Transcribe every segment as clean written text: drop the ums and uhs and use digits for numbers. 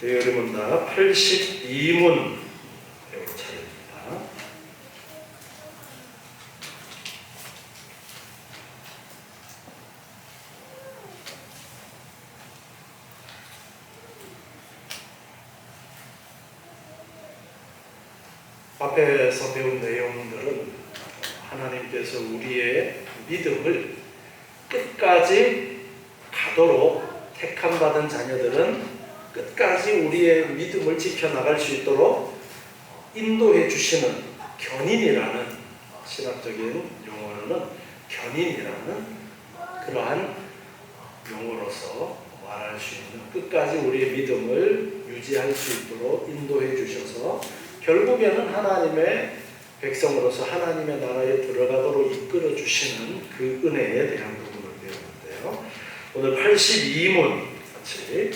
여러분 다 82문 배울 차례입니다. 앞에서 배운 내용들은 하나님께서 우리의 믿음을 끝까지 가도록 택함받은 자녀들은 끝까지 우리의 믿음을 지켜나갈 수 있도록 인도해 주시는 견인이라는, 신학적인 용어로는 견인이라는 그러한 용어로서 말할 수 있는, 끝까지 우리의 믿음을 유지할 수 있도록 인도해 주셔서 결국에는 하나님의 백성으로서 하나님의 나라에 들어가도록 이끌어 주시는 그 은혜에 대한 부분을 배우는데요. 오늘 82문 같이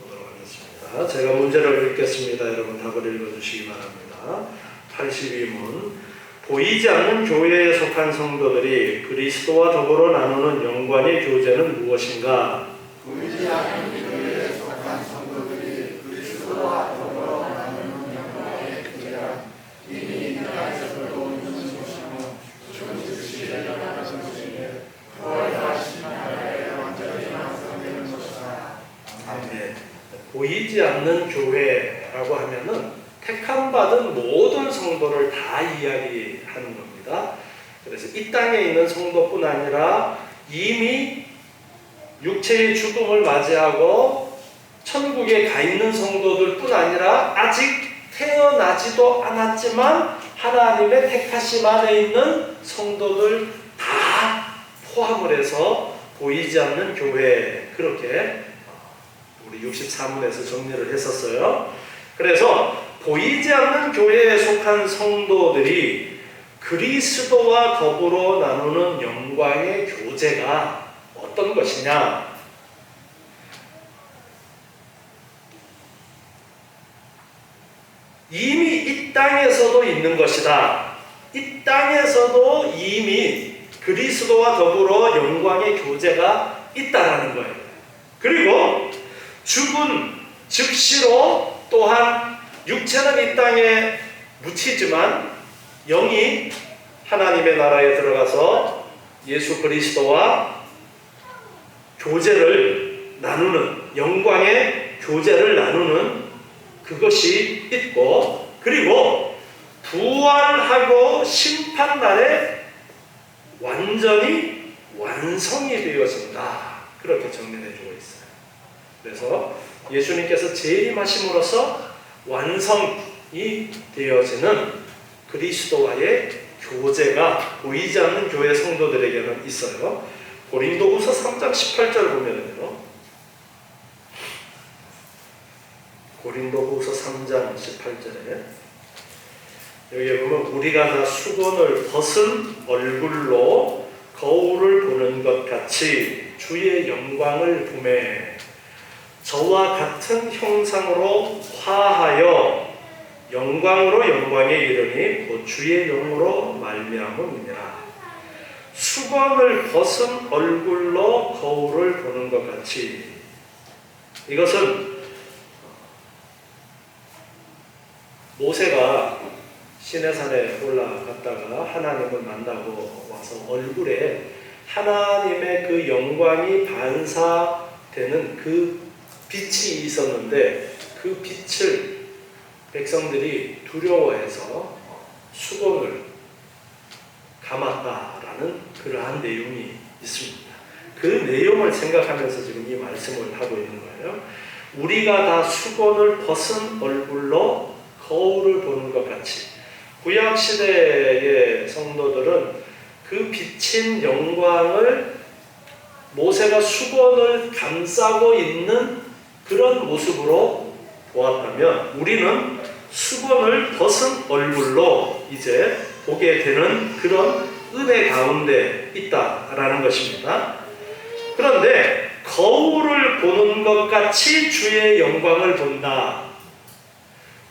보도록 하겠습니다. 제가 문제를 읽겠습니다. 여러분 답을 읽어주시기 바랍니다. 82문. 보이지 않는 교회에 속한 성도들이 그리스도와 더불어 나누는 영광의 교제는 무엇인가? 보이지 않는 교회에 속한 성도들이 그리스도와 더불어 나누는 영광의 교제라. 이미 이 땅에서도 있는 것이며 존재시 열려가는 것이며 부활하신 나라의 완전히 완성되는 것이다. 아멘. 보이지 않는 교회라고 하면은 택함받은 모든 성도를 다 이야기하는 겁니다. 그래서 이 땅에 있는 성도뿐 아니라 이미 육체의 죽음을 맞이하고 천국에 가 있는 성도들뿐 아니라 아직 태어나지도 않았지만 하나님의 택하심 안에 있는 성도들 다 포함을 해서 보이지 않는 교회, 그렇게 우리 64문에서 정리를 했었어요. 그래서 보이지 않는 교회에 속한 성도들이 그리스도와 더불어 나누는 영광의 교제가 어떤 것이냐? 이미 이 땅에서도 있는 것이다. 이 땅에서도 이미 그리스도와 더불어 영광의 교제가 있다라는 거예요. 그리고 죽은 즉시로 또한 육체는 이 땅에 묻히지만 영이 하나님의 나라에 들어가서 예수 그리스도와 교제를 나누는, 영광의 교제를 나누는 그것이 있고, 그리고 부활하고 심판날에 완전히 완성이 되어진다. 그렇게 정리해주고 있어요. 그래서 예수님께서 재림하심으로써 완성이 되어지는 그리스도와의 교제가 보이지 않는 교회 성도들에게는 있어요. 고린도후서 3장 18절 보면은요. 고린도후서 3장 18절에 여기 보면 우리가 다 수건을 벗은 얼굴로 거울을 보는 것 같이 주의 영광을 보매 저와 같은 형상으로 화하여 영광으로 영광에 이르니 곧 주의 영으로 말미암음이니라. 수건을 벗은 얼굴로 거울을 보는 것 같이, 이것은 모세가 시내산에 올라갔다가 하나님을 만나고 와서 얼굴에 하나님의 그 영광이 반사되는 그 빛이 있었는데 그 빛을 백성들이 두려워해서 수건을 감았다라는 그러한 내용이 있습니다. 그 내용을 생각하면서 지금 이 말씀을 하고 있는 거예요. 우리가 다 수건을 벗은 얼굴로 거울을 보는 것 같이, 구약시대의 성도들은 그 비친 영광을 모세가 수건을 감싸고 있는 그런 모습으로 보았다면 우리는 수건을 벗은 얼굴로 이제 보게 되는 그런 은혜 가운데 있다라는 것입니다. 그런데 거울을 보는 것 같이 주의 영광을 본다.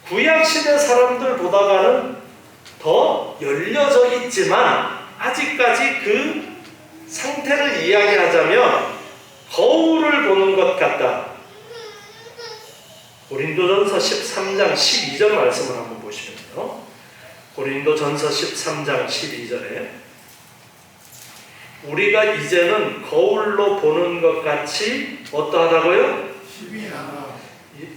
구약시대 사람들보다는 더 열려져 있지만 아직까지 그 상태를 이야기하자면 거울을 보는 것 같다. 고린도전서 13장 12절 말씀을 한번 보시면요. 고린도전서 13장 12절에 우리가 이제는 거울로 보는 것 같이 어떠하다고요? 힘이 나나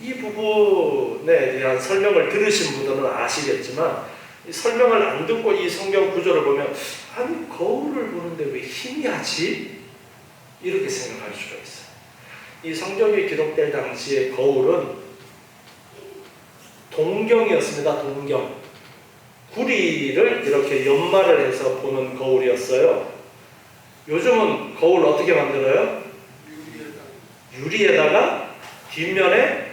이 부분에 대한 설명을 들으신 분들은 아시겠지만 이 설명을 안 듣고 이 성경 구조를 보면 아니 거울을 보는데 왜 희미하지? 이렇게 생각할 수가 있어요. 이 성경이 기록될 당시의 거울은 동경이었습니다. 동경. 구리를 이렇게 연마를 해서 보는 거울이었어요. 요즘은 거울 어떻게 만들어요? 유리에다가 뒷면에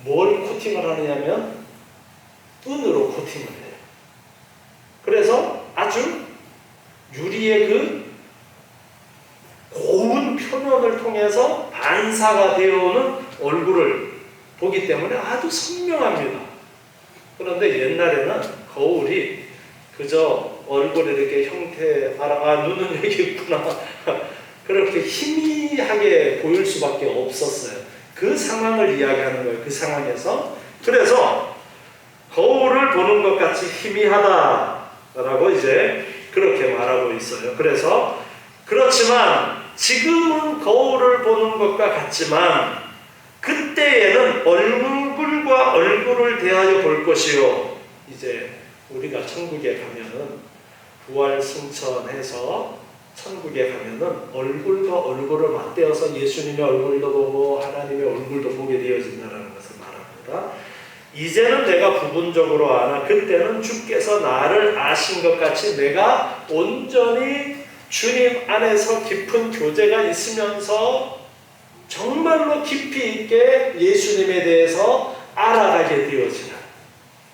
뭘 코팅을 하느냐면 은으로 코팅을 해요. 그래서 아주 유리의 그 고운 표면을 통해서 반사가 되어오는 얼굴을 보기 때문에 아주 선명합니다. 그런데 옛날에는 거울이 그저 얼굴에 이렇게 형태, 눈은 여기 있구나. 그렇게 희미하게 보일 수밖에 없었어요. 그 상황을 이야기하는 거예요. 그 상황에서. 그래서 거울을 보는 것 같이 희미하다라고 이제 그렇게 말하고 있어요. 그래서 그렇지만 지금은 거울을 보는 것과 같지만 그때에는 얼굴과 얼굴을 대하여 볼 것이요. 이제 우리가 천국에 가면은 부활 승천해서 천국에 가면은 얼굴과 얼굴을 맞대어서 예수님의 얼굴도 보고 하나님의 얼굴도 보게 되어진다는 것을 말합니다. 이제는 내가 부분적으로 아나 그때는 주께서 나를 아신 것 같이 내가 온전히 주님 안에서 깊은 교제가 있으면서 정말로 깊이 있게 예수님에 대해서 알아가게 되어지는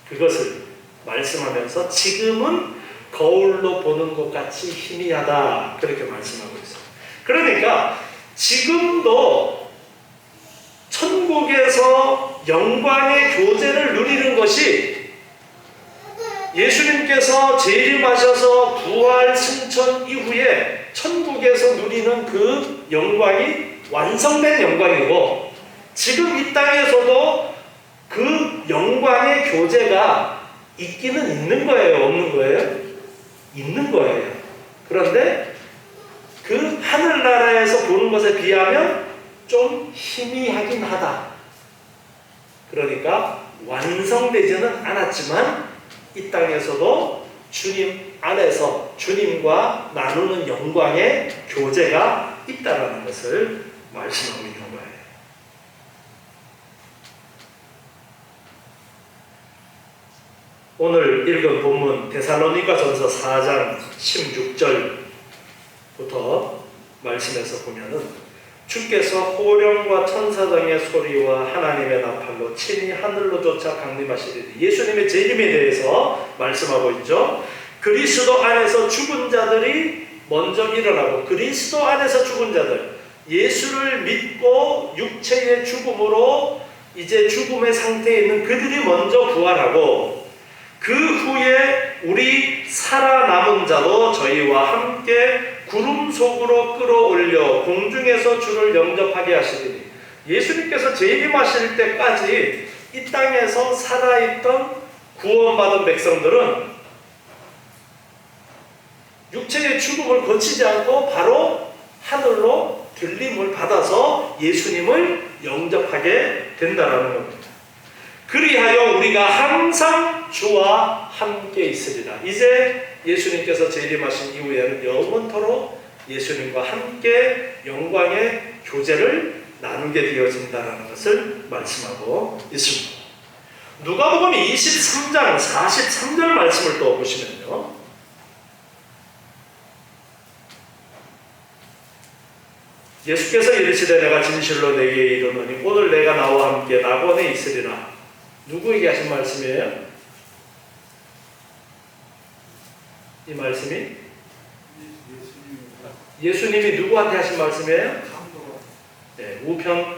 그것을 말씀하면서 지금은 거울로 보는 것 같이 희미하다 그렇게 말씀하고 있어요. 그러니까 지금도 천국에서 영광의 교제를 누리는 것이 예수님께서 재림하셔서 부활 승천 이후에 천국에서 누리는 그 영광이 완성된 영광이고 지금 이 땅에서도 그 영광의 교제가 있기는 있는 거예요? 없는 거예요? 있는 거예요. 그런데 그 하늘나라에서 보는 것에 비하면 좀 희미하긴 하다. 그러니까 완성되지는 않았지만 이 땅에서도 주님 안에서 주님과 나누는 영광의 교제가 있다는 것을 말씀하고 있는 거예요. 오늘 읽은 본문 데살로니가전서 4장 16절부터 말씀에서 보면은 주께서 호령과 천사장의 소리와 하나님의 나팔로 친히 하늘로 쫓아 강림하시리니 예수님의 재림에 대해서 말씀하고 있죠. 그리스도 안에서 죽은 자들이 먼저 일어나고 그리스도 안에서 죽은 자들 예수를 믿고 육체의 죽음으로 이제 죽음의 상태에 있는 그들이 먼저 부활하고 그 후에 우리 살아남은 자도 저희와 함께 구름 속으로 끌어올려 공중에서 주를 영접하게 하시리니 예수님께서 재림하실 때까지 이 땅에서 살아있던 구원받은 백성들은 육체의 죽음을 거치지 않고 바로 하늘로 들림을 받아서 예수님을 영접하게 된다는 겁니다. 그리하여 우리가 항상 주와 함께 있으리라. 이제 예수님께서 재림하신 이후에는 영원토록 예수님과 함께 영광의 교제를 나누게 되어진다는 것을 말씀하고 있습니다. 누가복음 23장 43절 말씀을 또 보시면요. 예수께서 이르시되 내가 진실로 내게 이르노니 오늘 내가 나와 함께 낙원에 있으리라. 누구에게 하신 말씀이에요? 이 말씀이 예수님이 누구한테 하신 말씀이에요? 네, 우편에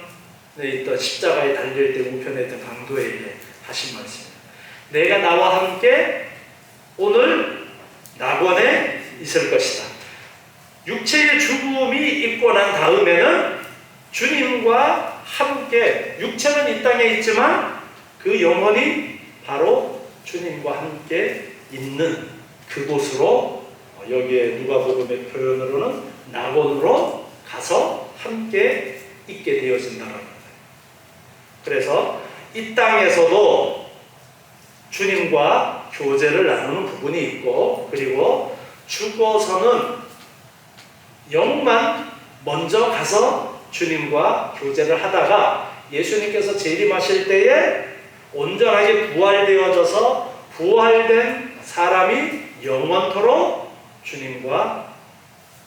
있던 십자가에 달릴 때 우편에 있던 강도에게 하신 말씀입니다. 내가 나와 함께 오늘 낙원에 있을 것이다. 육체의 죽음이 있고 난 다음에는 주님과 함께, 육체는 이 땅에 있지만 그 영혼이 바로 주님과 함께 있는 그곳으로, 여기에 누가복음의 표현으로는 낙원으로 가서 함께 있게 되어진다는 거예요. 그래서 이 땅에서도 주님과 교제를 나누는 부분이 있고, 그리고 죽어서는 영만 먼저 가서 주님과 교제를 하다가 예수님께서 재림하실 때에 온전하게 부활되어져서 부활된 사람이 영원토록 주님과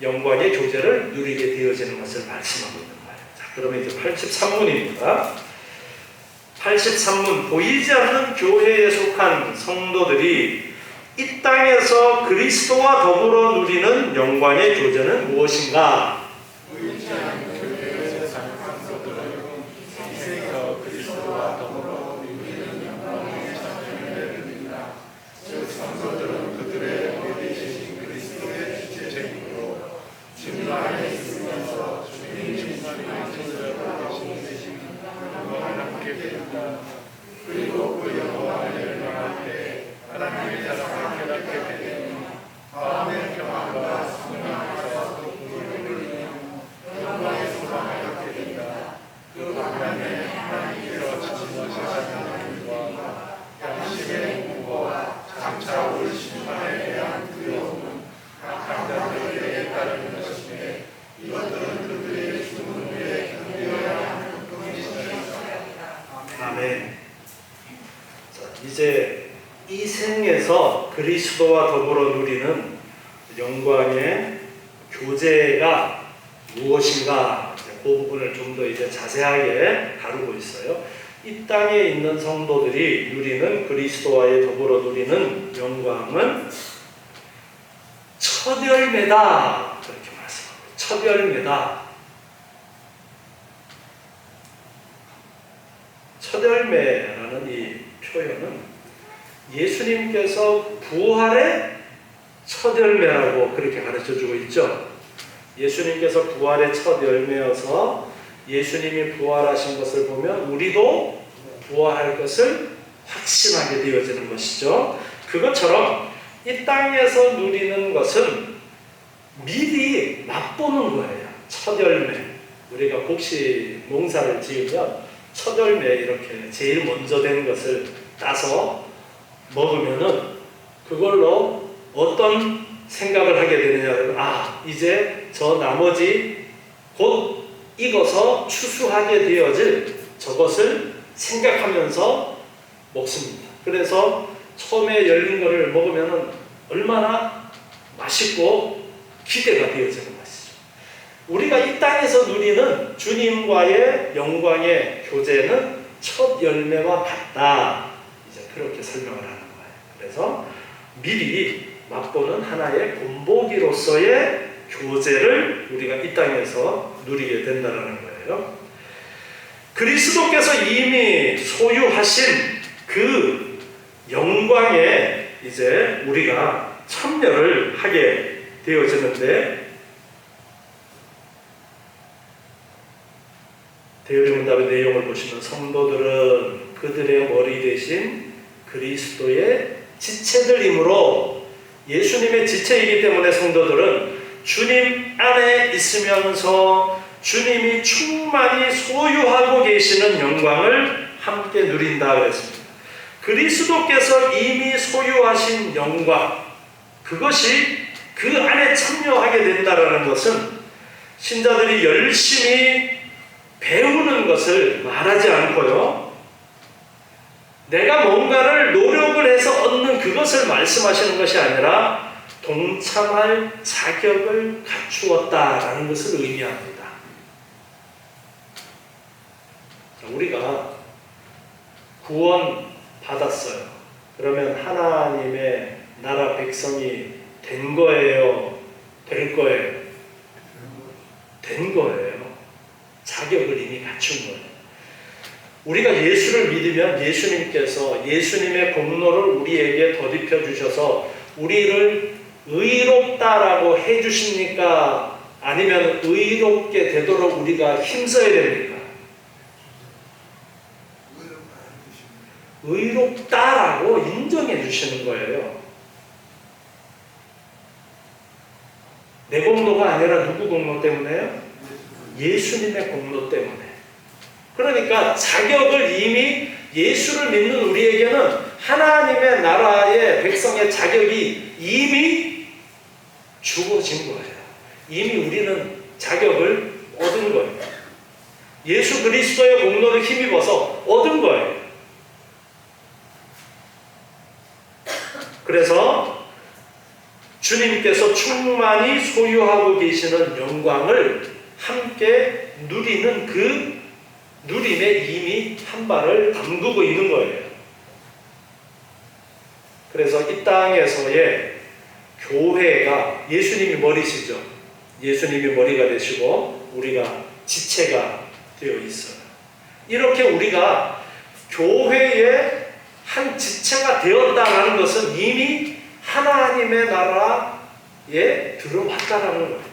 영광의 교제를 누리게 되어지는 것을 말씀하고 있는 거예요. 자, 그러면 이제 83문입니다. 83문, 보이지 않는 교회에 속한 성도들이 이 땅에서 그리스도와 더불어 누리는 영광의 교제는 무엇인가? 보이지 않는 교회에 속한 성도들은 이 세계에서 그리스도와 더불어 누리는 영광의 자녀를 누린다. 즉 성도들은 그들의 머리 되신 그리스도의 주체적으로 주님 안에 있으면서 주님 주님만이 존재하고 계신 영광을 함께 배운다. 그리고 그 영광을 열망할 때 하나님의 자랑을 깨닫게 되니 마음의 평안과 성령 안에서 공부를 누리며 영광의 소망을 갖게 된다. 그 반면에 하나님께서 지침하시는 일과 양심의 공부와 장차 올 심판에 대한 두려움은 각 자들에게 따르는 것인데 이것들은 그들의 죽은 후에 견뎌야 하는 것이다. 아멘. 자, 이제 이 생에서 그리스도와 더불어 누리는 영광의 교제가 무엇인가, 그 부분을 좀 더 이제 자세하게 다루고 있어요. 이 땅에 있는 성도들이 누리는 그리스도와의 더불어 누리는 영광은 첫 열매다, 그렇게 말씀합니다. 첫 열매다. 첫 열매라는 이 표현은 예수님께서 부활의 첫 열매라고 그렇게 가르쳐주고 있죠. 예수님께서 부활의 첫 열매여서 예수님이 부활하신 것을 보면 우리도 부활할 것을 확신하게 되어지는 것이죠. 그것처럼 이 땅에서 누리는 것은 미리 맛보는 거예요. 첫 열매. 우리가 혹시 농사를 지으면 첫 열매 이렇게 제일 먼저 된 것을 따서 먹으면은 그걸로 어떤 생각을 하게 되느냐면, 아, 이제 저 나머지 곧 익어서 추수하게 되어질 저것을 생각하면서 먹습니다. 그래서 처음에 열린 것을 먹으면은 얼마나 맛있고 기대가 되어지는 것이죠. 우리가 이 땅에서 누리는 주님과의 영광의 교제는 첫 열매와 같다. 이제 그렇게 설명을 하는 거예요. 그래서 미리 맛보는 하나의 본보기로서의 교제를 우리가 이 땅에서 누리게 된다는 거예요. 그리스도께서 이미 소유하신 그 영광에 이제 우리가 참여를 하게 되어지는데, 대의문답의 내용을 보시면 성도들은 그들의 머리 대신 그리스도의 지체들이므로, 예수님의 지체이기 때문에 성도들은 주님 안에 있으면서 주님이 충만히 소유하고 계시는 영광을 함께 누린다 그랬습니다. 그리스도께서 이미 소유하신 영광, 그것이 그 안에 참여하게 된다는 것은 신자들이 열심히 배우는 것을 말하지 않고요, 내가 뭔가를 노력을 해서 얻는 그것을 말씀하시는 것이 아니라 동참할 자격을 갖추었다라는 것을 의미합니다. 우리가 구원 받았어요. 그러면 하나님의 나라 백성이 된 거예요? 될 거예요? 된 거예요. 자격을 이미 갖춘 거예요. 우리가 예수를 믿으면 예수님께서 예수님의 공로를 우리에게 덧입혀 주셔서 우리를 의롭다라고 해 주십니까? 아니면 의롭게 되도록 우리가 힘써야 됩니까? 의롭다라고 인정해 주시는 거예요. 내 공로가 아니라 누구 공로 때문에요? 예수님의 공로 때문에. 그러니까 자격을 이미 예수를 믿는 우리에게는 하나님의 나라의 백성의 자격이 이미 주어진 거예요. 이미 우리는 자격을 얻은 거예요. 예수 그리스도의 공로를 힘입어서 얻은 거예요. 그래서 주님께서 충만히 소유하고 계시는 영광을 함께 누리는 그 누림에 이미 한 발을 담그고 있는 거예요. 그래서 이 땅에서의 교회가 예수님이 머리시죠. 예수님이 머리가 되시고 우리가 지체가 되어 있어요. 이렇게 우리가 교회의 한 지체가 되었다는 것은 이미 하나님의 나라에 들어왔다라는 거예요.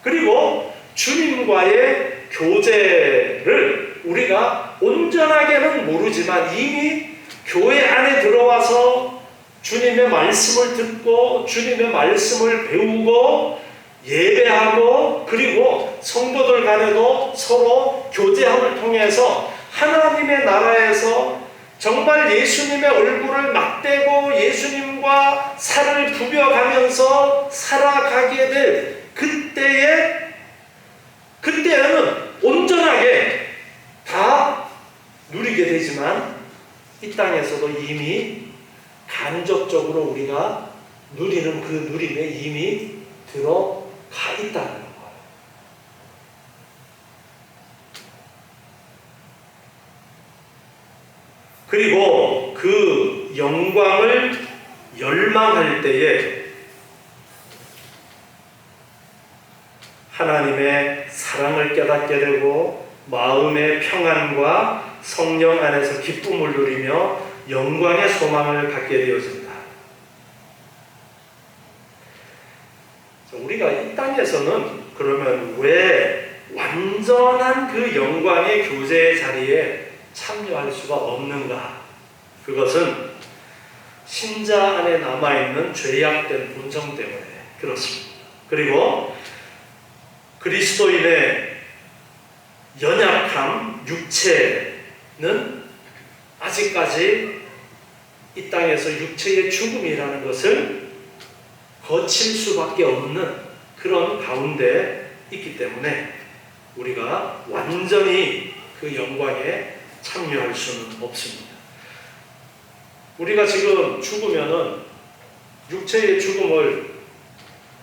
그리고 주님과의 교제를 우리가 온전하게는 모르지만 이미 교회 안에 들어와서 주님의 말씀을 듣고 주님의 말씀을 배우고 예배하고 그리고 성도들 간에도 서로 교제함을 통해서 하나님의 나라에서 정말 예수님의 얼굴을 맞대고 예수님과 살을 부벼가면서 살아가게 될 그때는 온전하게 다 누리게 되지만 이 땅에서도 이미 간접적으로 우리가 누리는 그 누림에 이미 들어가 있다는 거예요. 그리고 그 영광을 열망할 때에 하나님의 사랑을 깨닫게 되고 마음의 평안과 성령 안에서 기쁨을 누리며 영광의 소망을 갖게 되어집니다. 우리가 이 땅에서는 그러면 왜 완전한 그 영광의 교제의 자리에 참여할 수가 없는가? 그것은 신자 안에 남아있는 죄악된 본성 때문에 그렇습니다. 그리고 그리스도인의 연약함, 육체는 아직까지 이 땅에서 육체의 죽음이라는 것을 거칠 수밖에 없는 그런 가운데 있기 때문에 우리가 완전히 그 영광에 참여할 수는 없습니다. 우리가 지금 죽으면은 육체의 죽음을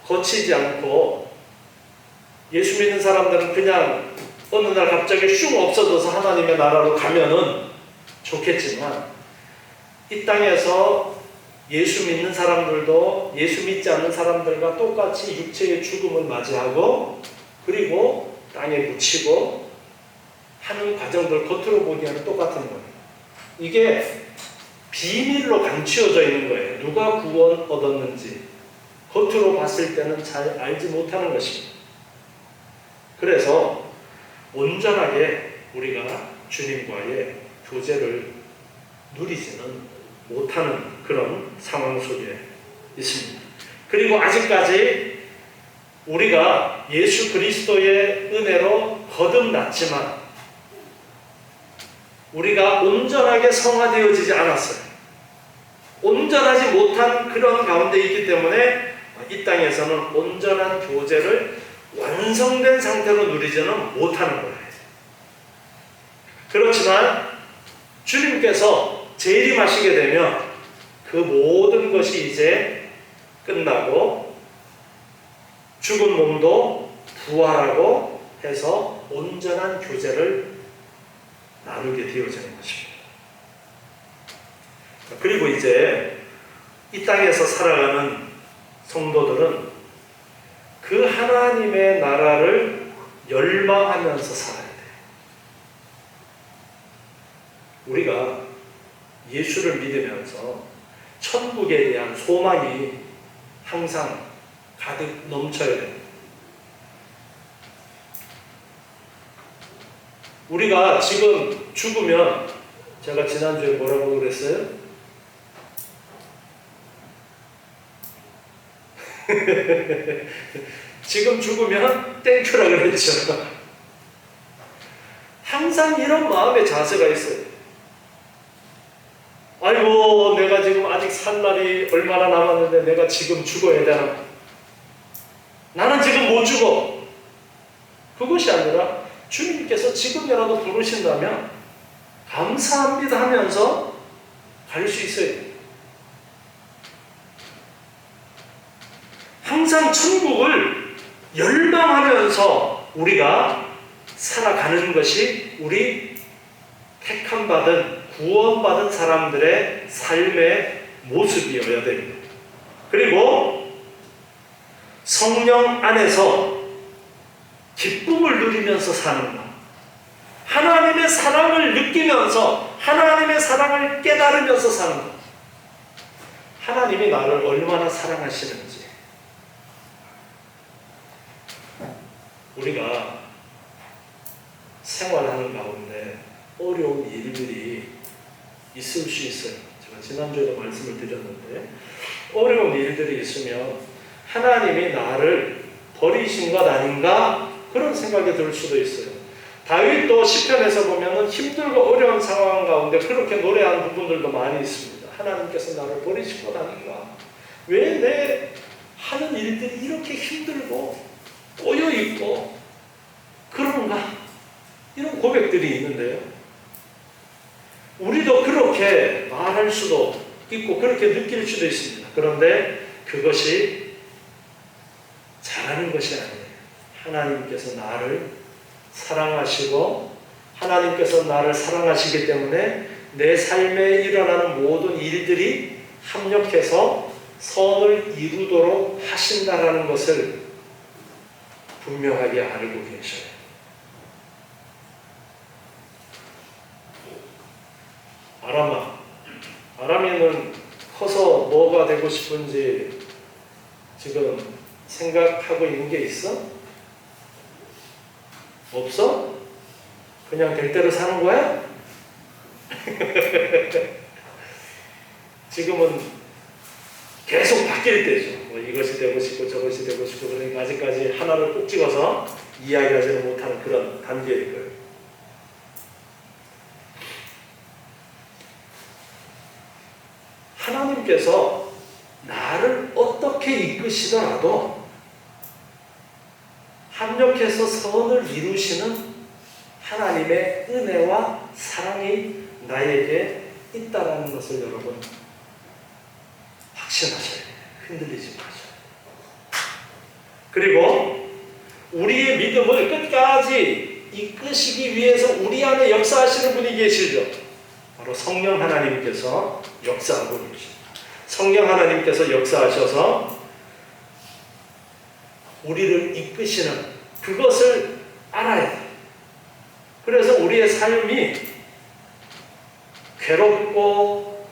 거치지 않고 예수 믿는 사람들은 그냥 어느 날 갑자기 슝 없어져서 하나님의 나라로 가면은 좋겠지만 이 땅에서 예수 믿는 사람들도 예수 믿지 않는 사람들과 똑같이 육체의 죽음을 맞이하고 그리고 땅에 묻히고 하는 과정들 겉으로 보기에는 똑같은 거예요. 이게 비밀로 감추어져 있는 거예요. 누가 구원 얻었는지 겉으로 봤을 때는 잘 알지 못하는 것입니다. 그래서 온전하게 우리가 주님과의 교제를 누리지는 못하는 그런 상황 속에 있습니다. 그리고 아직까지 우리가 예수 그리스도의 은혜로 거듭났지만 우리가 온전하게 성화되어지지 않았어요. 온전하지 못한 그런 가운데 있기 때문에 이 땅에서는 온전한 교제를 완성된 상태로 누리지는 못하는 거예요. 그렇지만 주님께서 재림하시게 되면 그 모든 것이 이제 끝나고 죽은 몸도 부활하고 해서 온전한 교제를 나누게 되어지는 것입니다. 그리고 이제 이 땅에서 살아가는 성도들은 그 하나님의 나라를 열망하면서 살아야 돼요. 우리가 예수를 믿으면서 천국에 대한 소망이 항상 가득 넘쳐야 됩니다. 우리가 지금 죽으면 제가 지난주에 뭐라고 그랬어요? 지금 죽으면 땡큐라 그랬죠. 항상 이런 마음의 자세가 있어요. 아이고, 내가 지금 아직 살 날이 얼마나 남았는데 내가 지금 죽어야 되나? 나는 지금 못 죽어. 그것이 아니라 주님께서 지금이라도 부르신다면 감사합니다 하면서 갈 수 있어요. 항상 천국을 열망하면서 우리가 살아가는 것이 우리 택함받은 구원받은 사람들의 삶의 모습이어야 됩니다. 그리고 성령 안에서 기쁨을 누리면서 사는 것, 하나님의 사랑을 느끼면서 하나님의 사랑을 깨달으면서 사는 것, 하나님이 나를 얼마나 사랑하시는지 우리가 생활하는 가운데 어려운 일들이 있을 수 있어요. 제가 지난주에도 말씀을 드렸는데 어려운 일들이 있으면 하나님이 나를 버리신 것 아닌가 그런 생각이 들 수도 있어요. 다윗도 시편에서 보면은 힘들고 어려운 상황 가운데 그렇게 노래한 부분들도 많이 있습니다. 하나님께서 나를 버리신 것 아닌가? 왜 내 하는 일들이 이렇게 힘들고 꼬여있고 그런가? 이런 고백들이 있는데요. 우리도 그렇게 말할 수도 있고 그렇게 느낄 수도 있습니다. 그런데 그것이 잘하는 것이 아니에요. 하나님께서 나를 사랑하시고 하나님께서 나를 사랑하시기 때문에 내 삶에 일어나는 모든 일들이 합력해서 선을 이루도록 하신다라는 것을 분명하게 알고 계셔요. 아람이는 커서 뭐가 되고 싶은지 지금 생각하고 있는 게 있어? 없어? 그냥 될 대로 사는 거야? 지금은 계속 바뀔 때죠. 뭐 이것이 되고 싶고 저것이 되고 싶고 그러니까 아직까지 하나를 꼭 찍어서 이야기하지는 못하는 그런 단계일 거예요. 하나님께서 나를 어떻게 이끄시더라도 합력해서 선을 이루시는 하나님의 은혜와 사랑이 나에게 있다라는 것을 여러분 확신하셔야 돼요. 흔들리지 마셔요. 그리고 우리의 믿음을 끝까지 이끄시기 위해서 우리 안에 역사하시는 분이 계시죠. 바로 성령 하나님께서 역사하고 계십니다. 성령 하나님께서 역사하셔서 우리를 이끄시는 그것을 알아야 돼요. 그래서 우리의 삶이 괴롭고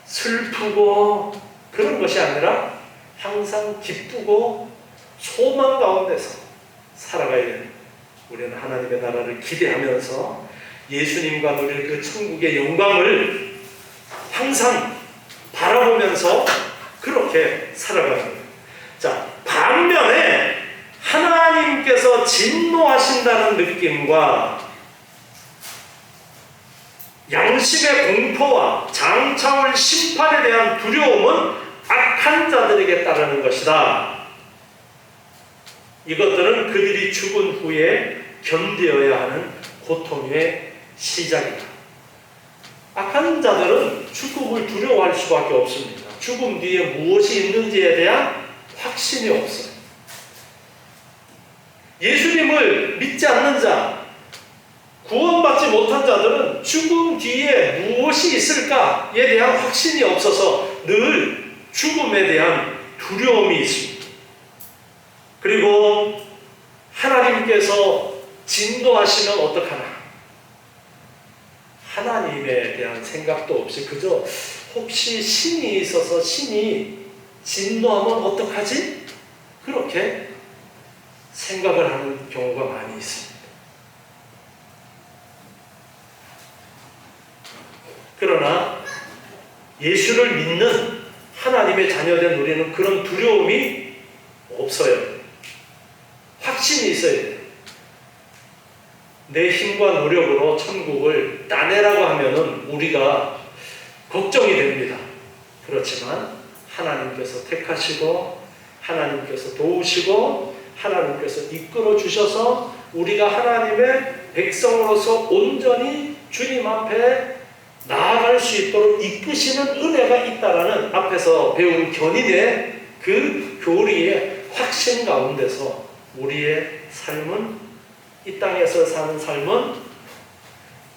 슬프고 그런 것이 아니라 항상 기쁘고 소망 가운데서 살아가야 됩니다. 우리는 하나님의 나라를 기대하면서 예수님과 누릴 그 천국의 영광을 항상 바라보면서 그렇게 살아가는 거예요. 자, 반면에 하나님께서 진노하신다는 느낌과 양심의 공포와 장차올 심판에 대한 두려움은 악한 자들에게 따르는 것이다. 이것들은 그들이 죽은 후에 견뎌야 하는 고통의 시작이다. 악한 자들은 죽음을 두려워할 수밖에 없습니다. 죽음 뒤에 무엇이 있는지에 대한 확신이 없어요. 예수님을 믿지 않는 자, 구원받지 못한 자들은 죽음 뒤에 무엇이 있을까에 대한 확신이 없어서 늘 죽음에 대한 두려움이 있습니다. 그리고 하나님께서 진노하시면 어떡하나? 하나님에 대한 생각도 없이 그저 혹시 신이 있어서 신이 진노하면 어떡하지? 그렇게 생각을 하는 경우가 많이 있습니다. 그러나 예수를 믿는 하나님의 자녀된 우리는 그런 두려움이 없어요. 확신이 있어야 돼요. 내 힘과 노력으로 천국을 따내라고 하면은 우리가 걱정이 됩니다. 그렇지만 하나님께서 택하시고 하나님께서 도우시고 하나님께서 이끌어 주셔서 우리가 하나님의 백성으로서 온전히 주님 앞에 나아갈 수 있도록 이끄시는 은혜가 있다라는 앞에서 배운 견인의 그 교리의 확신 가운데서 우리의 삶은, 이 땅에서 사는 삶은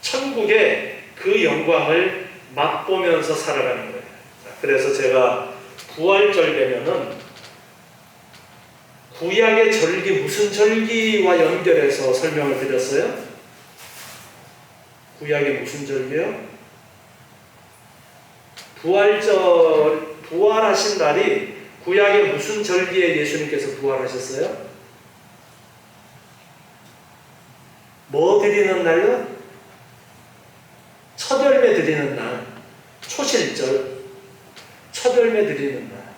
천국의 그 영광을 맛보면서 살아가는 거예요. 그래서 제가 부활절 되면은 구약의 절기, 무슨 절기와 연결해서 설명을 드렸어요? 구약의 무슨 절기요? 부활절, 부활하신 날이 구약의 무슨 절기에 예수님께서 부활하셨어요? 뭐 드리는 날요? 첫 열매 드리는 날, 초실절, 첫 열매 드리는 날.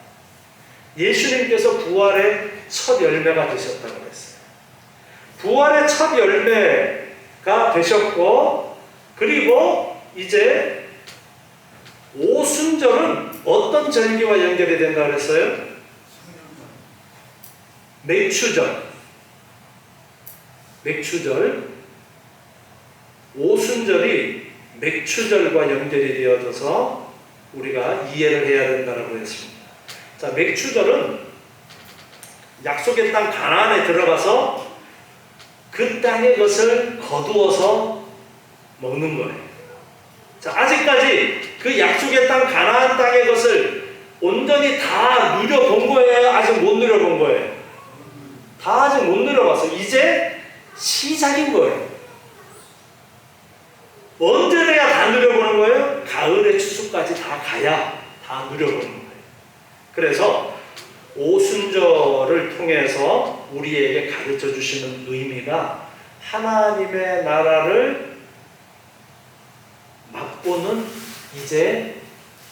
예수님께서 부활의 첫 열매가 되셨다고 했어요. 부활의 첫 열매가 되셨고, 그리고 이제 오순절은 어떤 절기와 연결이 된다고 했어요? 맥추절. 맥추절. 오순절이 맥추절과 연결이 되어져서 우리가 이해를 해야 된다고 했습니다. 자, 맥추절은 약속의 땅 가나안에 들어가서 그 땅의 것을 거두어서 먹는 거예요. 자, 아직까지 그 약속의 땅 가나안 땅의 것을 온전히 다 누려본 거예요? 아직 못 누려본 거예요? 다 아직 못 누려봤어요. 이제 시작인 거예요. 언제 돼야 다 누려보는 거예요? 가을의 추수까지 다 가야 다 누려보는 거예요. 그래서 오순절을 통해서 우리에게 가르쳐 주시는 의미가 하나님의 나라를 맛보는 이제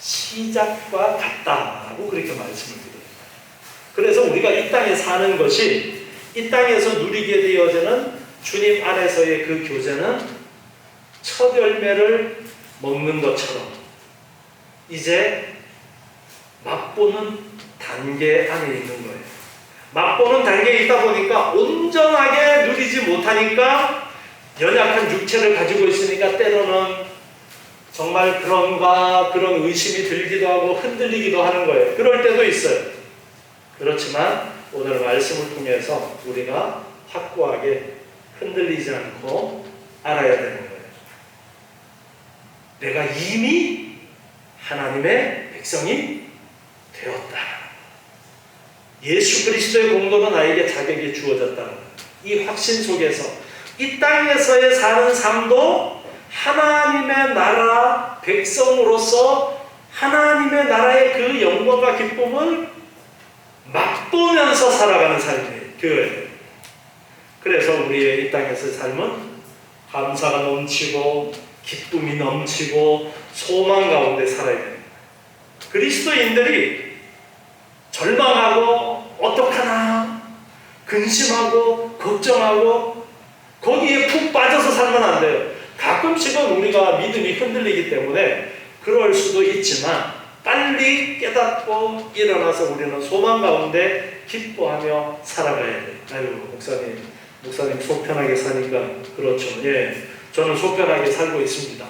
시작과 같다라고 그렇게 말씀을 드려요. 그래서 우리가 이 땅에 사는 것이, 이 땅에서 누리게 되어지는 주님 안에서의 그 교제는 첫 열매를 먹는 것처럼 이제 맛보는 단계 안에 있는 거예요. 맛보는 단계에 있다 보니까 온전하게 누리지 못하니까 연약한 육체를 가지고 있으니까 때로는 정말 그런가 그런 의심이 들기도 하고 흔들리기도 하는 거예요. 그럴 때도 있어요. 그렇지만 오늘 말씀을 통해서 우리가 확고하게 흔들리지 않고 알아야 되는 거예요. 내가 이미 하나님의 백성이 되었다. 예수 그리스도의 공로로 나에게 자격이 주어졌다. 이 확신 속에서 이 땅에서의 사는 삶도 하나님의 나라 백성으로서 하나님의 나라의 그 영광과 기쁨을 맛보면서 살아가는 삶이에요. 그래서 우리의 이 땅에서의 삶은 감사가 넘치고 기쁨이 넘치고 소망 가운데 살아야 됩니다. 그리스도인들이 절망하고 어떡하나 근심하고 걱정하고 거기에 푹 빠져서 살면 안 돼요. 가끔씩은 우리가 믿음이 흔들리기 때문에 그럴 수도 있지만 빨리 깨닫고 일어나서 우리는 소망 가운데 기뻐하며 살아가야 돼요. 아유, 목사님 속 편하게 사니까 그렇죠. 예, 저는 속 편하게 살고 있습니다.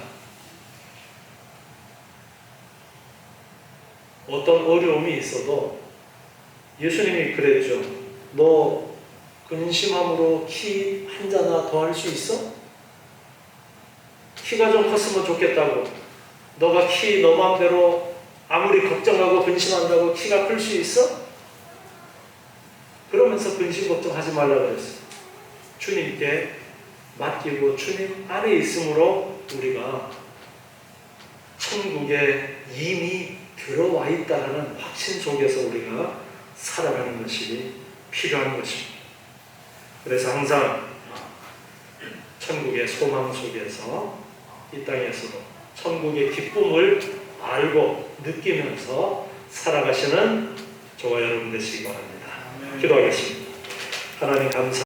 어떤 어려움이 있어도 예수님이 그랬죠. 너 근심함으로 키 한 자나 더 할 수 있어? 키가 좀 컸으면 좋겠다고. 너가 키 너 마음대로 아무리 걱정하고 근심한다고 키가 클 수 있어? 그러면서 근심 걱정하지 말라고 그랬어요. 주님께 맡기고 주님 안에 있으므로 우리가 천국에 이미 들어와 있다는 확신 속에서 우리가 살아가는 것이 필요한 것입니다. 그래서 항상 천국의 소망 속에서 이 땅에서도 천국의 기쁨을 알고 느끼면서 살아가시는 저와 여러분 되시기 바랍니다. 기도하겠습니다. 하나님 감사